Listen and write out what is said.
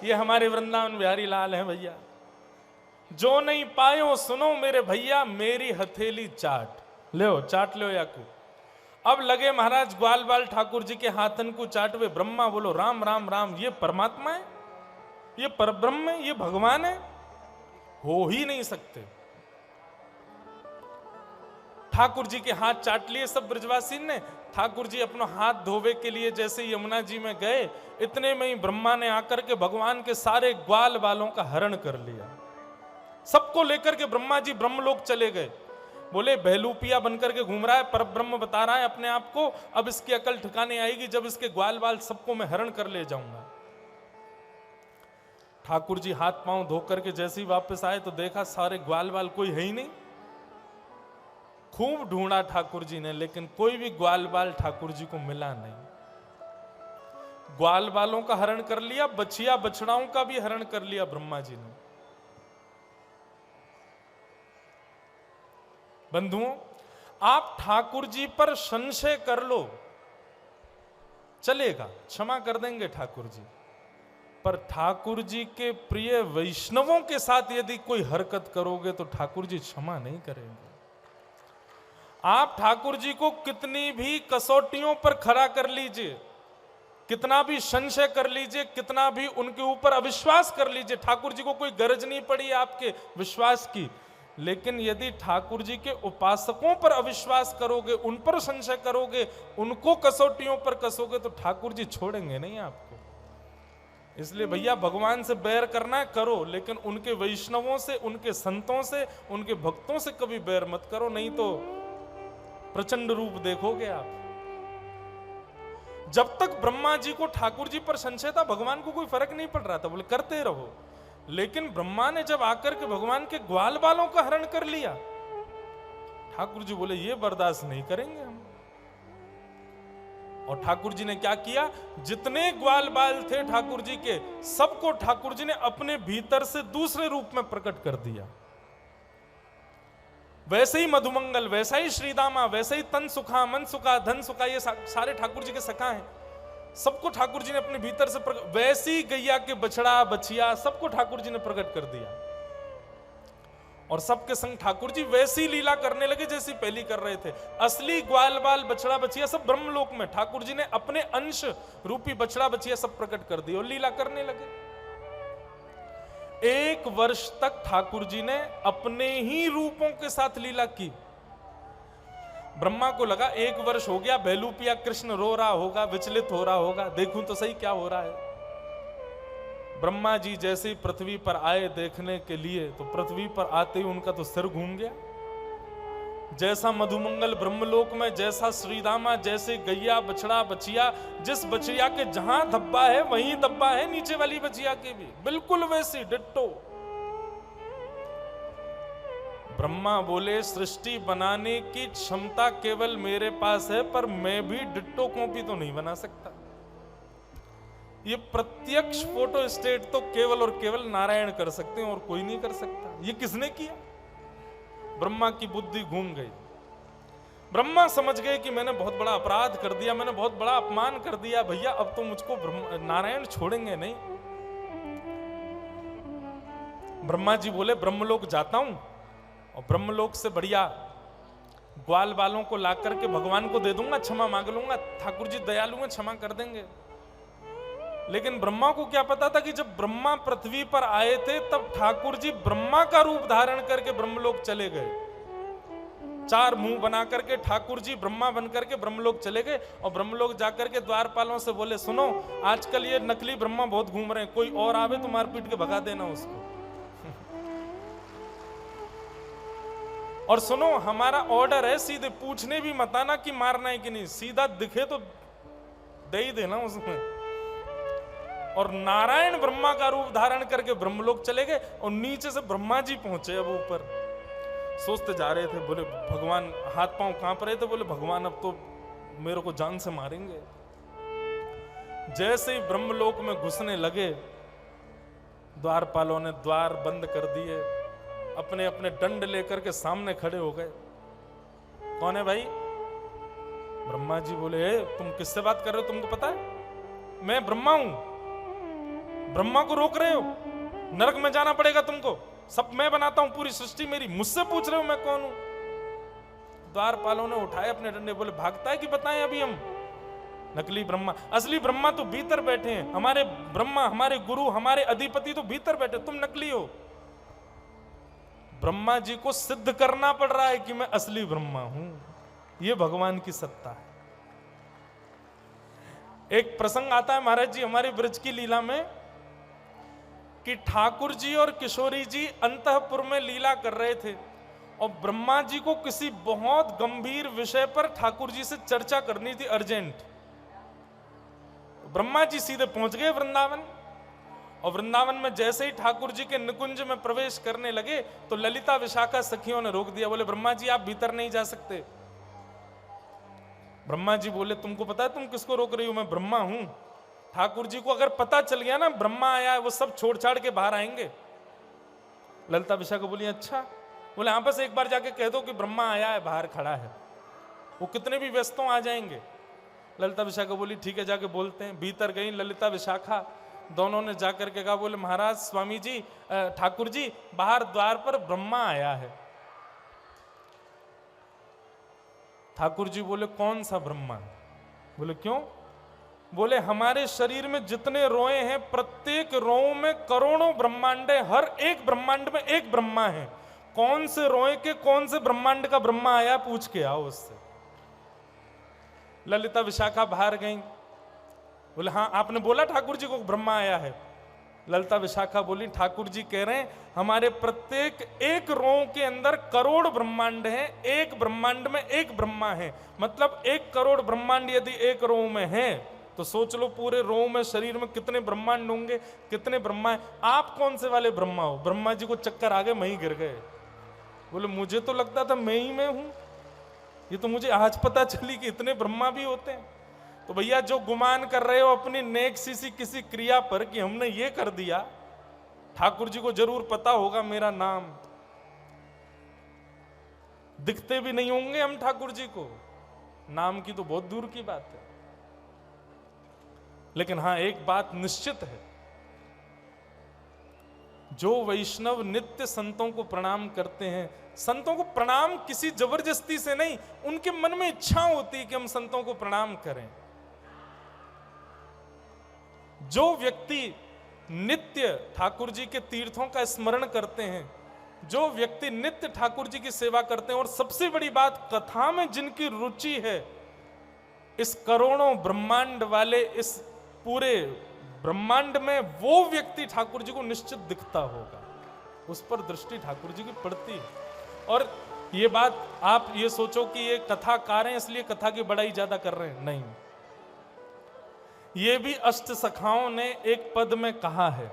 ये हमारे वृंदावन बिहारी लाल हैं भैया। जो नहीं पायो सुनो मेरे भैया, मेरी हथेली चाट लो, चाट लो याकू। अब लगे महाराज ग्वाल बाल ठाकुर जी के हाथन को चाटवे। ब्रह्मा बोलो राम राम राम, ये परमात्मा है, ये परब्रह्म है, ये भगवान है, हो ही नहीं सकते। ठाकुर जी के हाथ चाट लिए सब ब्रजवासी ने। ठाकुर जी अपना हाथ धोवे के लिए जैसे यमुना जी में गए, इतने में ही ब्रह्मा ने आकर के भगवान के सारे ग्वाल बालों का हरण कर लिया। सबको लेकर के ब्रह्मा जी ब्रह्मलोक चले गए। बोले बहलूपिया बनकर के घूम रहा है, पर ब्रह्म बता रहा है अपने आप को, अब इसकी अकल ठिकाने आएगी जब इसके ग्वाल बाल सबको मैं हरण कर ले जाऊंगा। ठाकुर जी हाथ पांव धोकर के जैसे ही वापस आए तो देखा सारे ग्वाल बाल कोई है ही नहीं। खूब ढूंढा ठाकुर जी ने, लेकिन कोई भी ग्वाल बाल ठाकुर जी को मिला नहीं। ग्वाल बालों का हरण कर लिया, बछिया बछड़ाओं का भी हरण कर लिया ब्रह्मा जी ने। बंधुओं, आप ठाकुर जी पर संशय कर लो, चलेगा, क्षमा कर देंगे ठाकुर जी। पर ठाकुर जी के प्रिय वैष्णवों के साथ यदि कोई हरकत करोगे तो ठाकुर जी क्षमा नहीं करेंगे। आप ठाकुर जी को कितनी भी कसौटियों पर खड़ा कर लीजिए, कितना भी संशय कर लीजिए, कितना भी उनके ऊपर अविश्वास कर लीजिए, ठाकुर जी को कोई गरज नहीं पड़ी आपके विश्वास की। लेकिन यदि ठाकुर जी के उपासकों पर अविश्वास करोगे, उन पर संशय करोगे, उनको कसौटियों पर कसोगे तो ठाकुर जी छोड़ेंगे नहीं आपको। इसलिए भैया भगवान से बैर करना है करो, लेकिन उनके वैष्णवों से, उनके संतों से, उनके भक्तों से कभी बैर मत करो, नहीं तो प्रचंड रूप देखोगे आप। जब तक ब्रह्मा जी को ठाकुर जी पर संशय था, भगवान को कोई फर्क नहीं पड़ रहा था, बोले करते रहो। लेकिन ब्रह्मा ने जब आकर के भगवान के ग्वाल बालों का हरण कर लिया, ठाकुर जी बोले ये बर्दाश्त नहीं करेंगे हम। और ठाकुर जी ने क्या किया, जितने ग्वाल बाल थे ठाकुर जी के, सबको ठाकुर जी ने अपने भीतर से दूसरे रूप में प्रकट कर दिया। वैसे ही मधुमंगल, वैसा ही श्रीदामा, वैसे ही तन सुखा, मन सुखा, धन सुखा, ये सारे ठाकुर जी के सखा हैं। सबको ठाकुर जी ने अपने भीतर से वैसी गैया के बछड़ा बछिया सबको ठाकुर जी ने प्रकट कर दिया। और सबके संग ठाकुर जी वैसी लीला करने लगे जैसी पहली कर रहे थे। असली ग्वाल बाल बछड़ा बछिया सब ब्रह्मलोक में ठाकुर जी ने अपने अंश रूपी बछड़ा बछिया सब प्रकट कर दिए और लीला करने लगे। 1 वर्ष तक ठाकुर जी ने अपने ही रूपों के साथ लीला की। ब्रह्मा को लगा 1 वर्ष हो गया, बहलूपिया कृष्ण रो रहा होगा, विचलित हो रहा होगा, देखूं तो सही क्या हो रहा है। ब्रह्मा जी जैसे ही पृथ्वी पर आए देखने के लिए, तो पृथ्वी पर आते ही उनका तो सिर घूम गया। जैसा मधुमंगल ब्रह्मलोक में, जैसा श्रीदामा, जैसे गैया बछड़ा बछिया, जिस बछिया के जहां धब्बा है वहीं धब्बा है नीचे वाली बछिया के भी, बिल्कुल वैसी डिट्टो। ब्रह्मा बोले सृष्टि बनाने की क्षमता केवल मेरे पास है, पर मैं भी डिट्टो कॉपी तो नहीं बना सकता। ये प्रत्यक्ष फोटो स्टेट तो केवल और केवल नारायण कर सकते हैं और कोई नहीं कर सकता। ये किसने किया? ब्रह्मा की बुद्धि घूम गई। ब्रह्मा समझ गए कि मैंने बहुत बड़ा अपराध कर दिया, मैंने बहुत बड़ा अपमान कर दिया। भैया अब तो मुझको नारायण छोड़ेंगे नहीं। ब्रह्मा जी बोले ब्रह्मलोक जाता हूं और ब्रह्मलोक से बढ़िया ग्वाल बालों को ला करके भगवान को दे दूंगा, क्षमा मांग लूंगा, ठाकुर जी दयालु हैं, क्षमा कर देंगे। लेकिन ब्रह्मा को क्या पता था कि जब ब्रह्मा पृथ्वी पर आए थे तब ठाकुर जी ब्रह्मा का रूप धारण करके ब्रह्मलोक चले गए। 4 मुंह बना करके ठाकुर जी ब्रह्मा बन करके ब्रह्मलोक चले गए। और ब्रह्मलोक जाकर के द्वारपालों से बोले सुनो, आजकल ये नकली ब्रह्मा बहुत घूम रहे हैं, कोई और आवे तो मार पीट के भगा देना उसको। और सुनो, हमारा ऑर्डर है, सीधे पूछने भी मत आना कि मारना है कि नहीं, सीधा दिखे तो दे ही देना उसमें। और नारायण ब्रह्मा का रूप धारण करके ब्रह्मलोक चले गए और नीचे से ब्रह्मा जी पहुंचे। अब ऊपर सोचते जा रहे थे, बोले भगवान, हाथ पांव कांप रहे थे, बोले भगवान अब तो मेरे को जान से मारेंगे। जैसे ही ब्रह्मलोक में घुसने लगे, द्वारपालों ने द्वार बंद कर दिए, अपने अपने दंड लेकर के सामने खड़े हो गए। कौन है भाई? ब्रह्मा जी बोले तुम किससे बात कर रहे हो, तुमको पता है? मैं ब्रह्मा हूं, ब्रह्मा को रोक रहे हो, नरक में जाना पड़ेगा तुमको, सब मैं बनाता हूं, पूरी सृष्टि मेरी, मुझसे पूछ रहे हो मैं कौन हूं? द्वारपालों ने उठाए अपने डंडे, बोले भागता है कि बताएं अभी हम? नकली ब्रह्मा, असली ब्रह्मा तो भीतर बैठे हैं, हमारे ब्रह्मा, हमारे गुरु, हमारे अधिपति तो भीतर बैठे, तुम नकली हो। ब्रह्मा जी को सिद्ध करना पड़ रहा है कि मैं असली ब्रह्मा हूं। यह भगवान की सत्ता है। एक प्रसंग आता है महाराज जी हमारे ब्रज की लीला में कि ठाकुर जी और किशोरी जी अंतःपुर में लीला कर रहे थे और ब्रह्मा जी को किसी बहुत गंभीर विषय पर ठाकुर जी से चर्चा करनी थी, अर्जेंट। ब्रह्मा जी सीधे पहुंच गए वृंदावन, और वृंदावन में जैसे ही ठाकुर जी के निकुंज में प्रवेश करने लगे तो ललिता विशाखा सखियों ने रोक दिया, बोले ब्रह्मा जी आप भीतर नहीं जा सकते। ब्रह्मा जी बोले तुमको पता है तुम किसको रोक रही हो? मैं ब्रह्मा हूं। ठाकुर जी को अगर पता चल गया ना ब्रह्मा आया है, वो सब छोड़ छाड़ के बाहर आएंगे। ललिता विशाखा बोली अच्छा। बोले हाँ, बस एक बार जाके कह दो कि ब्रह्मा आया है, बाहर खड़ा है, वो कितने भी व्यस्तों आ जाएंगे। ललिता विशाखा बोली ठीक है, जाके बोलते हैं। भीतर गई ललिता विशाखा, दोनों ने जाकर के कहा, बोले महाराज स्वामी जी, ठाकुर जी, बाहर द्वार पर ब्रह्मा आया है। ठाकुर जी बोले कौन सा ब्रह्मा? बोले क्यों? बोले हमारे शरीर में जितने रोए हैं प्रत्येक रोए में करोड़ों ब्रह्मांड है, हर एक ब्रह्मांड में एक ब्रह्मा है। कौन से रोए के कौन से ब्रह्मांड का ब्रह्मा आया, पूछ के आओ उससे। ललिता विशाखा बाहर गई, बोले हाँ आपने बोला ठाकुर जी को ब्रह्मा आया है। ललिता विशाखा बोली ठाकुर जी कह रहे हैं हमारे प्रत्येक एक रो के अंदर करोड़ ब्रह्मांड हैं, एक ब्रह्मांड में एक ब्रह्मा है। मतलब 1 करोड़ ब्रह्मांड यदि एक रो में है तो सोच लो पूरे रो में शरीर में कितने ब्रह्मांड होंगे, कितने ब्रह्मा है। आप कौन से वाले ब्रह्मा हो? ब्रह्मा जी को चक्कर आ गए, मैं ही गिर गए। बोले मुझे तो लगता था मैं ही मैं हूं, ये तो मुझे आज पता चली कि इतने ब्रह्मा भी होते हैं। तो भैया जो गुमान कर रहे हो अपनी नेक सी किसी क्रिया पर कि हमने ये कर दिया, ठाकुर जी को जरूर पता होगा मेरा नाम। दिखते भी नहीं होंगे हम ठाकुर जी को, नाम की तो बहुत दूर की बात है। लेकिन हां एक बात निश्चित है, जो वैष्णव नित्य संतों को प्रणाम करते हैं, संतों को प्रणाम किसी जबरदस्ती से नहीं, उनके मन में इच्छा होती है कि हम संतों को प्रणाम करें। जो व्यक्ति नित्य ठाकुर जी के तीर्थों का स्मरण करते हैं, जो व्यक्ति नित्य ठाकुर जी की सेवा करते हैं, और सबसे बड़ी बात कथा में जिनकी रुचि है, इस करोड़ों ब्रह्मांड वाले इस पूरे ब्रह्मांड में वो व्यक्ति ठाकुर जी को निश्चित दिखता होगा, उस पर दृष्टि ठाकुर जी की पड़ती है। और ये बात आप ये सोचो कि ये कथाकार हैं इसलिए कथा की बड़ाई ज्यादा कर रहे हैं, नहीं। ये भी अष्ट सखाओं ने एक पद में कहा है